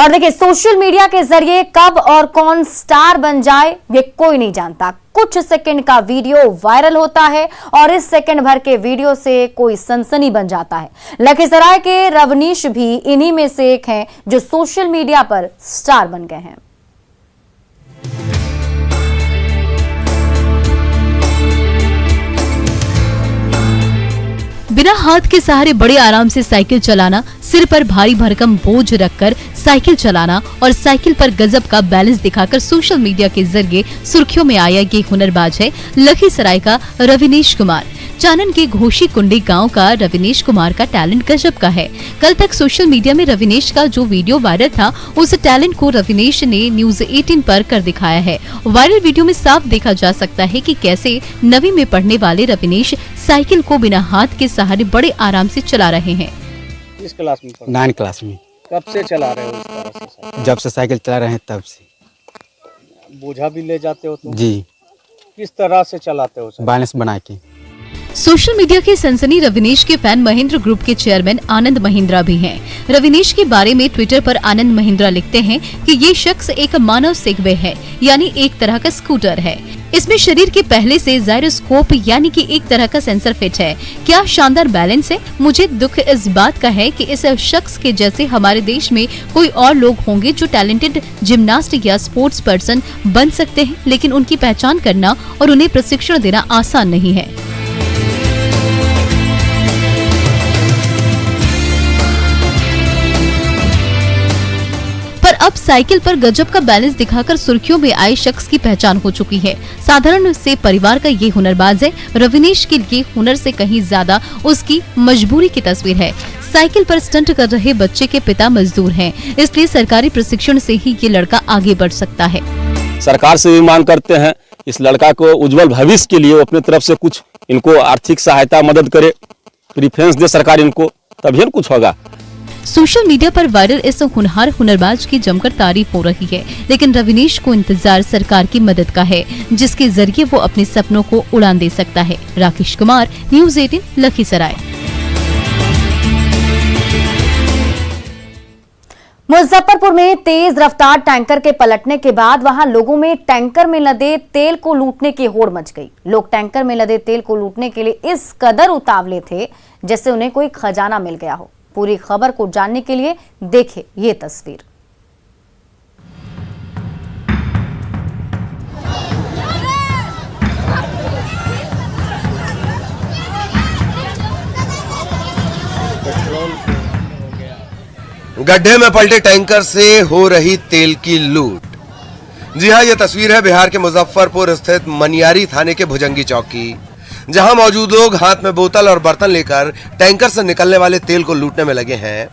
और देखिए, social media के जरिए कब और कौन स्टार बन जाए ये कोई नहीं जानता। कुछ सेकंड का वीडियो वायरल होता है और इस सेकंड भर के वीडियो से कोई सनसनी बन जाता है। लखीसराय के रवनीश भी इन्हीं में से एक हैं जो सोशल मीडिया पर स्टार बन गए हैं। बिना हाथ के सहारे बड़े आराम से साइकिल चलाना, सिर पर भारी भरकम बोझ रखकर साइकिल चलाना और साइकिल पर गजब का बैलेंस दिखाकर सोशल मीडिया के जरिए सुर्खियों में आया ये हुनरबाज है लखीसराय का रवनीश कुमार। चानन के घोशी कुंडी गांव का रवनीश कुमार का टैलेंट गजब का है। कल तक सोशल मीडिया में रवनीश का जो वीडियो वायरल था, उस टैलेंट को रवनीश ने न्यूज 18 पर कर दिखाया है। वायरल वीडियो में साफ देखा जा सकता है कि कैसे 9वीं में पढ़ने वाले रवनीश साइकिल को बिना हाथ के सहारे बड़े आराम से चला रहे हैं। किस क्लास में? 9 क्लास में। कब से चला रहे हो इस तरह से? जब से साइकिल चला रहे हैं तब से। बोझा भी ले जाते हो तुम? जी। किस तरह से चलाते हो? बैलेंस बना के। सोशल मीडिया के सनसनी रवनीश के फैन महिंद्रा ग्रुप के चेयरमैन आनंद महिंद्रा भी हैं। रवनीश के बारे में ट्विटर पर आनंद महिंद्रा लिखते हैं कि ये शख्स एक मानव सेगवे है, यानी एक तरह का स्कूटर है। इसमें शरीर के पहले से जायरोस्कोप यानी कि एक तरह का सेंसर फिट है। क्या शानदार बैलेंस है। मुझे दुख इस बात का है कि इस शख्स के जैसे हमारे देश में कोई और लोग होंगे जो टैलेंटेड जिम्नास्ट या स्पोर्ट्स पर्सन बन सकते हैं, लेकिन उनकी पहचान करना और उन्हें प्रशिक्षण देना आसान नहीं है। अब साइकिल पर गजब का बैलेंस दिखाकर सुर्खियों में आए शख्स की पहचान हो चुकी है। साधारण से परिवार का ये हुनरबाज है। रवनीश के लिए हुनर से कहीं ज्यादा उसकी मजबूरी की तस्वीर है। साइकिल पर स्टंट कर रहे बच्चे के पिता मजदूर हैं, इसलिए सरकारी प्रशिक्षण से ही ये लड़का आगे बढ़ सकता है। सरकार से भी मांग करते हैं इस लड़का को उज्जवल भविष्य के लिए अपनी तरफ से कुछ इनको आर्थिक सहायता मदद करे, प्रेफरेंस दे सरकार इनको, तभी कुछ होगा। सोशल मीडिया पर वायरल इस होनहार हुनरबाज की जमकर तारीफ हो रही है, लेकिन रवनीश को इंतजार सरकार की मदद का है, जिसके जरिए वो अपने सपनों को उड़ान दे सकता है। राकेश कुमार, न्यूज 18 लखीसराय। मुजफ्फरपुर में तेज रफ्तार टैंकर के पलटने के बाद वहां लोगों में टैंकर में लदे तेल को लूटने की होड़ मच गई। लोग टैंकर में लदे तेल को लूटने के लिए इस कदर उतावले थे जैसे उन्हें कोई खजाना मिल गया हो। पूरी खबर को जानने के लिए देखें ये तस्वीर। गड्ढे में पलटे टैंकर से हो रही तेल की लूट। जी हां, यह तस्वीर है बिहार के मुजफ्फरपुर स्थित मनियारी थाने के भुजंगी चौक की, जहां मौजूद लोग हाथ में बोतल और बर्तन लेकर टैंकर से निकलने वाले तेल को लूटने में लगे हैं।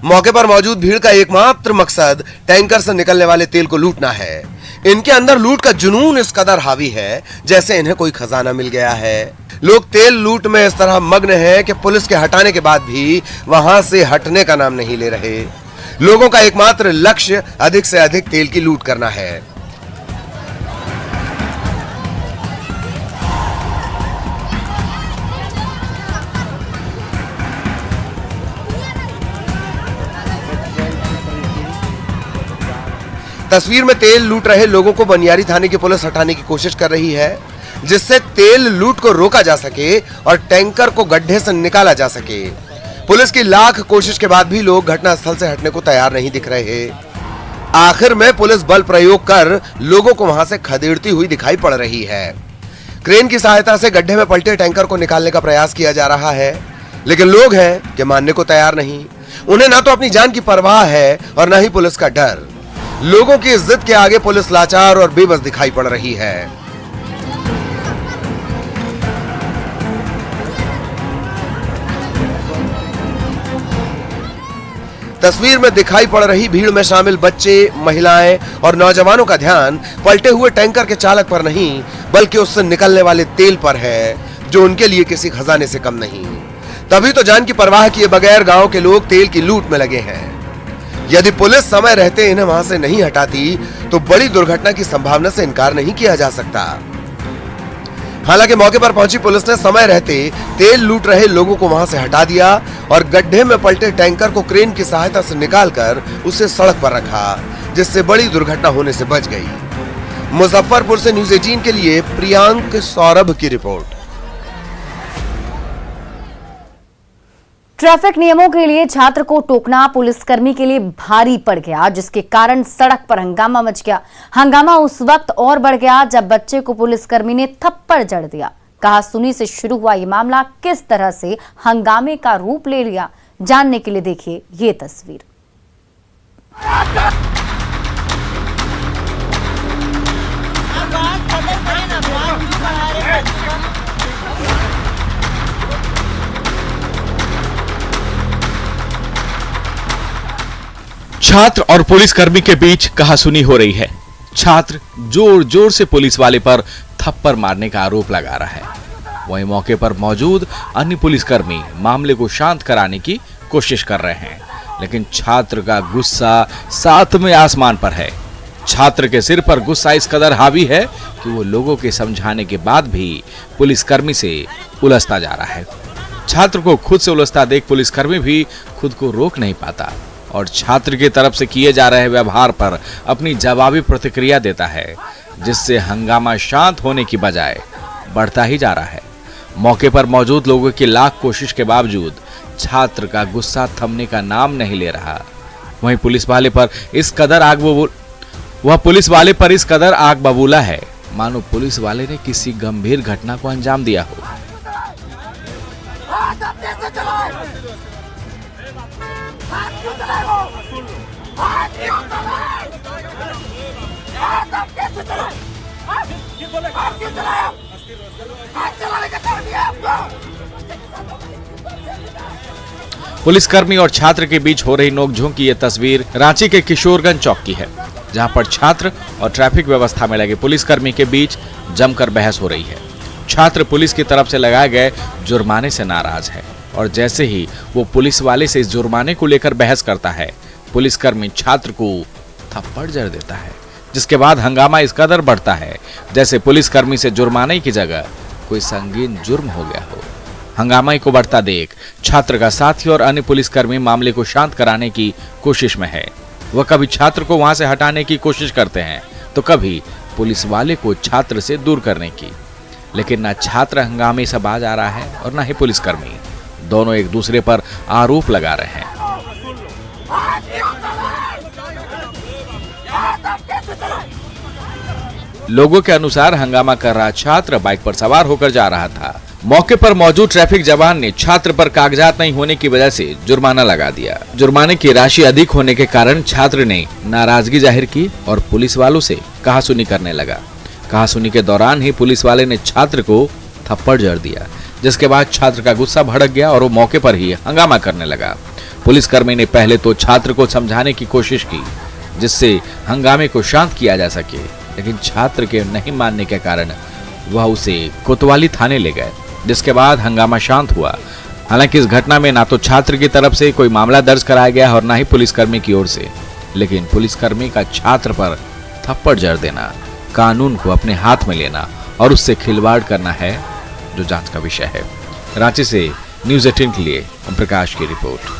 मौके पर मौजूद भीड़ का एकमात्र मकसद टैंकर से निकलने वाले तेल को लूटना है। इनके अंदर लूट का जुनून इस कदर हावी है जैसे इन्हें कोई खजाना मिल गया है। लोग तेल लूट में इस तरह मग्न हैं कि पुलिस के हटाने के बाद भी वहां से हटने का नाम नहीं ले रहे। लोगों का एकमात्र लक्ष्य अधिक से अधिक तेल की लूट करना है। तस्वीर में तेल लूट रहे लोगों को बनियारी थाने की पुलिस हटाने की कोशिश कर रही है, जिससे तेल लूट को रोका जा सके और टैंकर को गड्ढे से निकाला जा सके। पुलिस की लाख कोशिश के बाद भी लोग घटनास्थल से हटने को तैयार नहीं दिख रहे। आखिर में पुलिस बल प्रयोग कर लोगों को वहां से खदेड़ती हुई दिखाई पड़ रही है। क्रेन की सहायता से गड्ढे में पलटे टैंकर को निकालने का प्रयास किया जा रहा है, लेकिन लोग हैं कि मानने को तैयार नहीं। उन्हें ना तो अपनी जान की परवाह है और न ही पुलिस का डर। लोगों की जिद के आगे पुलिस लाचार और बेबस दिखाई पड़ रही है। तस्वीर में दिखाई पड़ रही भीड़ में शामिल बच्चे, महिलाएं और नौजवानों का ध्यान पलटे हुए टैंकर के चालक पर नहीं, बल्कि उससे निकलने वाले तेल पर है, जो उनके लिए किसी खजाने से कम नहीं। तभी तो जान की परवाह किए बगैर गांव के लोग तेल की लूट में लगे हैं। यदि पुलिस समय रहते इन्हें वहां से नहीं हटाती तो बड़ी दुर्घटना की संभावना से इनकार नहीं किया जा सकता। हालांकि मौके पर पहुंची पुलिस ने समय रहते तेल लूट रहे लोगों को वहां से हटा दिया और गड्ढे में पलटे टैंकर को क्रेन की सहायता से निकालकर उसे सड़क पर रखा, जिससे बड़ी दुर्घटना होने से बच गई। मुजफ्फरपुर से न्यूज़ 18 के लिए प्रियांक सौरभ की रिपोर्ट। ट्रैफिक नियमों के लिए छात्र को टोकना पुलिसकर्मी के लिए भारी पड़ गया, जिसके कारण सड़क पर हंगामा मच गया। हंगामा उस वक्त और बढ़ गया जब बच्चे को पुलिसकर्मी ने थप्पड़ जड़ दिया। कहासुनी से शुरू हुआ ये मामला किस तरह से हंगामे का रूप ले लिया, जानने के लिए देखिए ये तस्वीर। छात्र और पुलिसकर्मी के बीच कहासुनी हो रही है। छात्र जोर जोर से पुलिस वाले पर थप्पड़ मारने का आरोप लगा रहा है। वहीं मौके पर मौजूद अन्य पुलिसकर्मी मामले को शांत कराने की कोशिश कर रहे हैं, लेकिन छात्र का गुस्सा सातवें आसमान पर है। छात्र के सिर पर गुस्सा इस कदर हावी है कि वो लोगों के समझाने के बाद भी पुलिसकर्मी से उलझता जा रहा है। छात्र को खुद से उलझता देख पुलिसकर्मी भी खुद को रोक नहीं पाता और छात्र की तरफ से किए जा रहे व्यवहार पर अपनी जवाबी प्रतिक्रिया देता है, जिससे हंगामा शांत होने की बजाय बढ़ता ही जा रहा है। मौके पर मौजूद लोगों की लाख कोशिश के बावजूद छात्र का गुस्सा थमने का नाम नहीं ले रहा। वहीं पुलिस वाले पर इस कदर आग बबूला है मानो पुलिस वाले ने किसी गंभीर घटना को अंजाम दिया हो। पुलिसकर्मी और छात्र के बीच हो रही नोकझोंक की यह तस्वीर रांची के किशोरगंज चौक की है, जहां पर छात्र और ट्रैफिक व्यवस्था में लगे पुलिसकर्मी के बीच जमकर बहस हो रही है। छात्र पुलिस की तरफ से लगाए गए जुर्माने से नाराज है और जैसे ही वो पुलिस वाले से इस जुर्माने को लेकर बहस करता है, पुलिसकर्मी छात्र को थप्पड़ जड़ देता है, जिसके बाद हंगामा इस कदर बढ़ता है जैसे पुलिसकर्मी से जुर्माने की जगह कोई संगीन जुर्म हो गया हो। हंगामा को बढ़ता देख छात्र का साथी और अन्य पुलिसकर्मी मामले को शांत कराने की कोशिश में है। वह कभी छात्र को वहां से हटाने की कोशिश करते हैं तो कभी पुलिस वाले को छात्र से दूर करने की, लेकिन न छात्र हंगामे से बाज आ रहा है और न ही पुलिसकर्मी। दोनों एक दूसरे पर आरोप लगा रहे हैं। लोगों के अनुसार हंगामा कर रहा छात्र बाइक पर सवार होकर जा रहा था। मौके पर मौजूद ट्रैफिक जवान ने छात्र पर कागजात नहीं होने की वजह से जुर्माना लगा दिया। जुर्माने की राशि अधिक होने के कारण छात्र ने नाराजगी जाहिर की और पुलिस वालों से कहासुनी करने लगा। कहासुनी के दौरान ही पुलिस वाले ने छात्र को थप्पड़ जड़ दिया, जिसके बाद छात्र का गुस्सा भड़क गया और वो मौके पर ही हंगामा करने लगा। पुलिसकर्मी ने पहले तो छात्र को समझाने की कोशिश की जिससे हंगामे को शांत किया जा सके, लेकिन छात्र के नहीं मानने के कारण वह उसे कोतवाली थाने ले गए, जिसके बाद हंगामा शांत हुआ। हालांकि इस घटना में ना तो छात्र की तरफ से कोई मामला दर्ज कराया गया और ना ही पुलिसकर्मी की ओर से, लेकिन पुलिसकर्मी का छात्र पर थप्पड़ जड़ देना, कानून को अपने हाथ में लेना और उससे खिलवाड़ करना है जो जांच का विषय है। रांची से न्यूज़ 18 के लिए ओम प्रकाश की रिपोर्ट।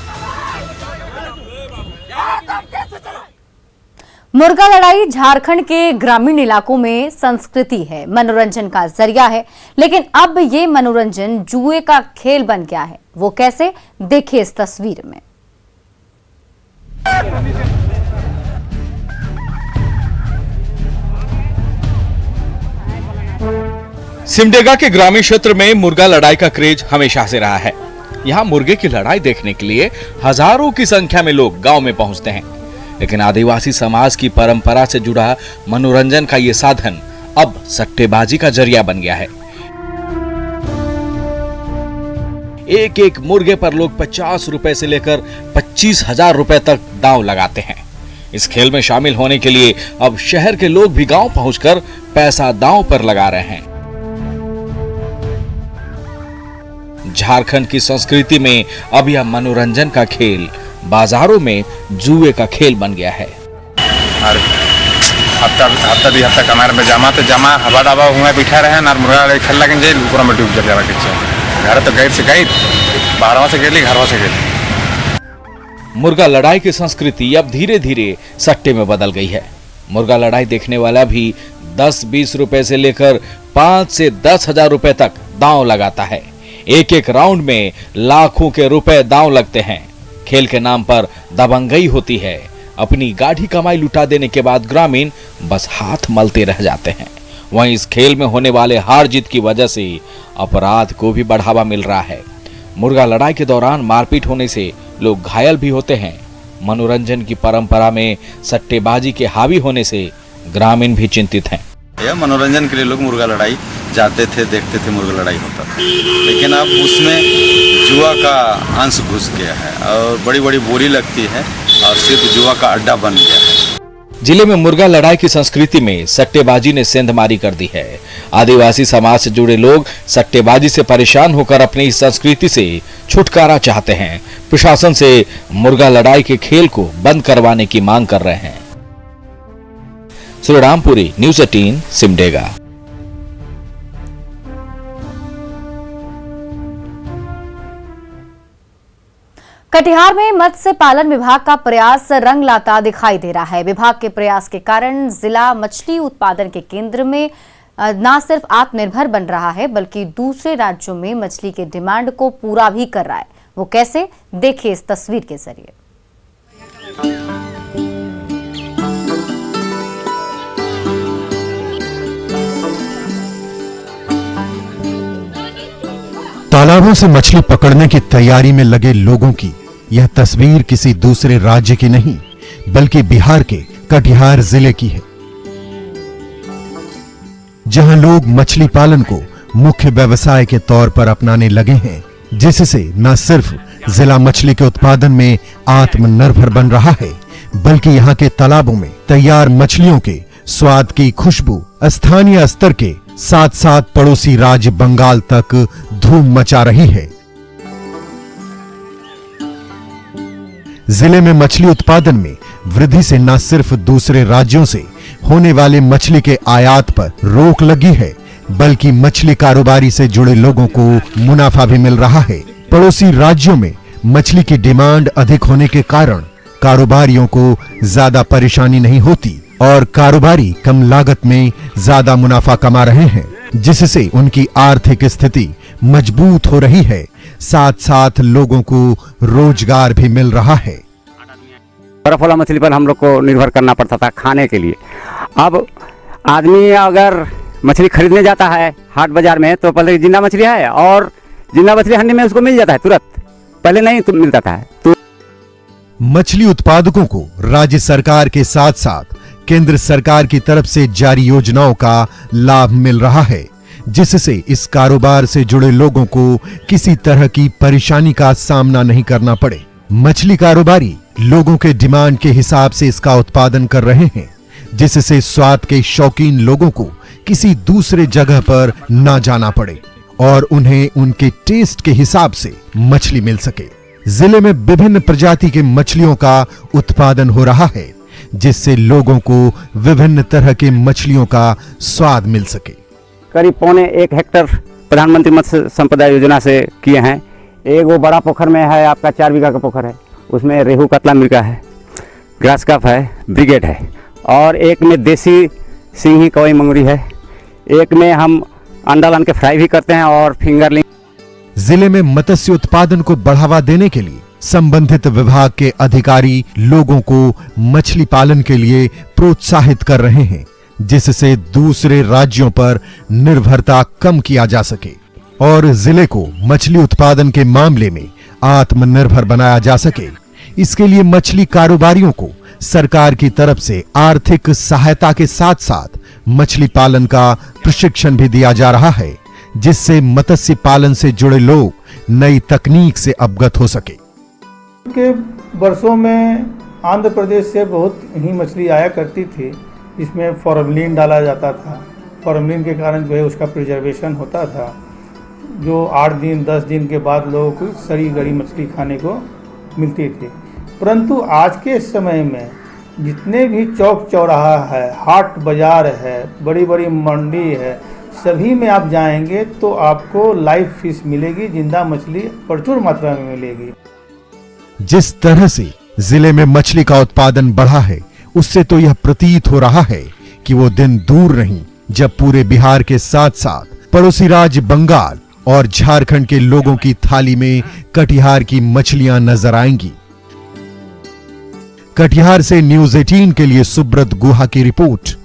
मुर्गा लड़ाई झारखंड के ग्रामीण इलाकों में संस्कृति है, मनोरंजन का जरिया है, लेकिन अब ये मनोरंजन जुए का खेल बन गया है। वो कैसे, देखिए इस तस्वीर में। सिमडेगा के ग्रामीण क्षेत्र में मुर्गा लड़ाई का क्रेज हमेशा से रहा है। यहाँ मुर्गे की लड़ाई देखने के लिए हजारों की संख्या में लोग गांव में पहुंचते हैं, लेकिन आदिवासी समाज की परंपरा से जुड़ा मनोरंजन का ये साधन अब सट्टेबाजी का जरिया बन गया है। एक एक मुर्गे पर लोग 50 रुपए से लेकर 25,000 रुपए तक दांव लगाते हैं। इस खेल में शामिल होने के लिए अब शहर के लोग भी गांव पहुंचकर पैसा दांव पर लगा रहे हैं। झारखंड की संस्कृति में अब यह मनोरंजन का खेल बाजारों में जुए का खेल बन गया है। हफ्ता 2 हफ्ता कमार में जमा हवा दवा हुआ बैठा रहे ना मुर्गा लड़ाई खेल लगे जाए ऊपर में डूब जाए घर तो गैर से गई बाहरवा से गेली घरवा से गेली। मुर्गा लड़ाई की संस्कृति अब धीरे धीरे सट्टे में बदल गई है। मुर्गा लड़ाई देखने वाला भी 10-20 रुपए से लेकर 5 से 10 हजार रुपए तक दांव लगाता है। एक एक राउंड में लाखों के रुपए दांव लगते हैं। खेल के नाम पर दबंगई होती है। अपनी गाढ़ी कमाई लुटा देने के बाद ग्रामीण बस हाथ मलते रह जाते हैं। वहीं इस खेल में होने वाले हार जीत की वजह से अपराध को भी बढ़ावा मिल रहा है। मुर्गा लड़ाई के दौरान मारपीट होने से लोग घायल भी होते हैं। मनोरंजन की परंपरा में सट्टेबाजी के हावी होने से ग्रामीण भी चिंतित हैं। यह मनोरंजन के लिए लोग मुर्गा लड़ाई जाते थे, देखते थे मुर्गा लड़ाई होता था, लेकिन अब उसमें जुआ का अंश घुस गया है और बड़ी बड़ी बोली लगती है और सिर्फ जुआ का अड्डा बन गया है। जिले में मुर्गा लड़ाई की संस्कृति में सट्टेबाजी ने सेंधमारी कर दी है। आदिवासी समाज से जुड़े लोग सट्टेबाजी से परेशान होकर अपनी इस संस्कृति से छुटकारा चाहते हैं। प्रशासन से मुर्गा लड़ाई के खेल को बंद करवाने की मांग कर रहे हैं। श्रीरामपुरी, न्यूज़ 18, सिमडेगा। कटिहार में मत्स्य पालन विभाग का प्रयास रंग लाता दिखाई दे रहा है। विभाग के प्रयास के कारण जिला मछली उत्पादन के केंद्र में न सिर्फ आत्मनिर्भर बन रहा है बल्कि दूसरे राज्यों में मछली के डिमांड को पूरा भी कर रहा है। वो कैसे, देखिए इस तस्वीर के जरिए। तालाबों से मछली पकड़ने की तैयारी में लगे लोगों की यह तस्वीर किसी दूसरे राज्य की नहीं बल्कि बिहार के कटिहार जिले की है, जहां लोग मछली पालन को मुख्य व्यवसाय के तौर पर अपनाने लगे हैं, जिससे न सिर्फ जिला मछली के उत्पादन में आत्मनिर्भर बन रहा है बल्कि यहां के तालाबों में तैयार मछलियों के स्वाद की खुशबू स्थानीय स्तर के साथ साथ पड़ोसी राज्य बंगाल तक धूम मचा रही है। जिले में मछली उत्पादन में वृद्धि से न सिर्फ दूसरे राज्यों से होने वाले मछली के आयात पर रोक लगी है बल्कि मछली कारोबारी से जुड़े लोगों को मुनाफा भी मिल रहा है। पड़ोसी राज्यों में मछली की डिमांड अधिक होने के कारण कारोबारियों को ज्यादा परेशानी नहीं होती और कारोबारी कम लागत में ज्यादा मुनाफा कमा रहे हैं, जिससे उनकी आर्थिक स्थिति मजबूत हो रही है। साथ साथ लोगों को रोजगार भी मिल रहा है। बर्फ वाला मछली पर हम लोग को निर्भर करना पड़ता था खाने के लिए। अब आदमी अगर मछली खरीदने जाता है हाट बाजार में तो पहले जिंदा मछली है और जिंदा मछली हंडी में उसको मिल जाता है तुरंत, पहले नहीं तो मिलता था। तो मछली उत्पादकों को राज्य सरकार के साथ साथ केंद्र सरकार की तरफ से जारी योजनाओं का लाभ मिल रहा है, जिससे इस कारोबार से जुड़े लोगों को किसी तरह की परेशानी का सामना नहीं करना पड़े। मछली कारोबारी लोगों के डिमांड के हिसाब से इसका उत्पादन कर रहे हैं, जिससे स्वाद के शौकीन लोगों को किसी दूसरे जगह पर न जाना पड़े और उन्हें उनके टेस्ट के हिसाब से मछली मिल सके। जिले में विभिन्न प्रजाति के मछलियों का उत्पादन हो रहा है, जिससे लोगों को विभिन्न तरह के मछलियों का स्वाद मिल सके। करीब 1.25 हेक्टेयर प्रधानमंत्री मत्स्य संपदा योजना से किए हैं। एक वो बड़ा पोखर में है आपका 4 बीघा का पोखर है, उसमें रेहू कतला मिर्गा है, ग्रास कप है, ब्रिगेड है और एक में देसी सिंही कवई मंगुरी है। एक में हम अंडा लान के फ्राई भी करते हैं और फिंगरलिंग। जिले में मत्स्य उत्पादन को बढ़ावा देने के लिए संबंधित विभाग के अधिकारी लोगों को मछली पालन के लिए प्रोत्साहित कर रहे हैं, जिससे दूसरे राज्यों पर निर्भरता कम किया जा सके और जिले को मछली उत्पादन के मामले में आत्मनिर्भर बनाया जा सके। इसके लिए मछली कारोबारियों को सरकार की तरफ से आर्थिक सहायता के साथ साथ मछली पालन का प्रशिक्षण भी दिया जा रहा है, जिससे मत्स्य पालन से जुड़े लोग नई तकनीक से अवगत हो सके। के वर्षों में आंध्र प्रदेश से बहुत ही मछली आया करती थी, इसमें फॉर्मलिन डाला जाता था। फॉर्मलिन के कारण जो है उसका प्रिजर्वेशन होता था, जो 8 दिन 10 दिन के बाद लोगों को सड़ी गली मछली खाने को मिलती थी। परंतु आज के समय में जितने भी चौक चौराहा है, हाट बाजार है, बड़ी बड़ी मंडी है, सभी में आप जाएंगे तो आपको लाइव फिश मिलेगी, जिंदा मछली प्रचुर मात्रा में मिलेगी। जिस तरह से जिले में मछली का उत्पादन बढ़ा है, उससे तो यह प्रतीत हो रहा है कि वो दिन दूर नहीं जब पूरे बिहार के साथ साथ पड़ोसी राज्य बंगाल और झारखंड के लोगों की थाली में कटिहार की मछलियां नजर आएंगी। कटिहार से न्यूज़ 18 के लिए सुब्रत गुहा की रिपोर्ट।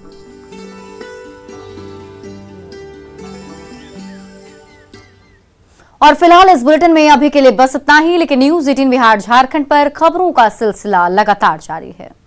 और फिलहाल इस बुलेटिन में अभी के लिए बस इतना ही, लेकिन न्यूज़ 18 बिहार झारखंड पर खबरों का सिलसिला लगातार जारी है।